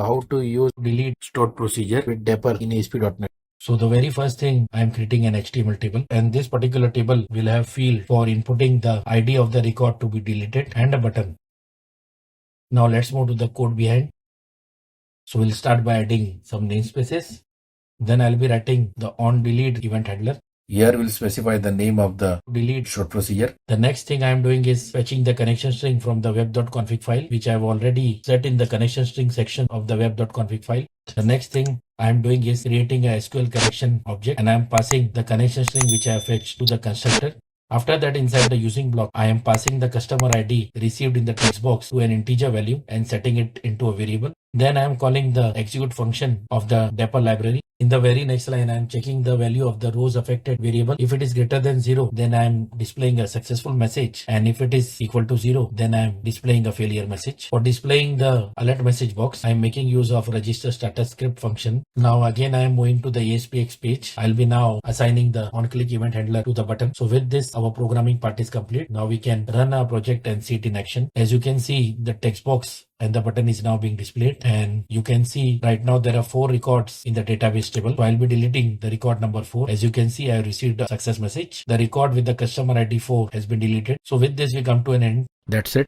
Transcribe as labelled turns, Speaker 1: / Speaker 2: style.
Speaker 1: how to use delete stored procedure with Dapper in ASP.NET. So the very first thing, I am creating an HTML table, and this particular table will have field for inputting the ID of the record to be deleted and a button. Now let's move to the code behind. So we'll start by adding some namespaces. Then I'll be writing the onDelete event handler. Here we'll specify the name of the delete stored procedure. The next thing I'm doing is fetching the connection string from the web.config file, which I've already set in the connection string section of the web.config file. The next thing I'm doing is creating a SQL connection object, and I'm passing the connection string which I have fetched to the constructor. After that, inside the using block, I am passing the customer ID received in the text box to an integer value and setting it into a variable. Then I am calling the execute function of the Dapper library. In the very next line, I am checking the value of the rows affected variable. If it is greater than 0, then I am displaying a successful message. And if it is equal to 0, then I am displaying a failure message. For displaying the alert message box, I am making use of register status script function. Now again, I am moving to the ASPX page. I'll be now assigning the on-click event handler to the button. So with this, our programming part is complete. Now we can run our project and see it in action. As you can see, the text box and the button is now being displayed, and you can see right now there are 4 records in the database table. So I'll be deleting the record number 4. As you can see, I have received a success message. The record with the customer ID 4 has been deleted. So with this, we come to an end. That's it.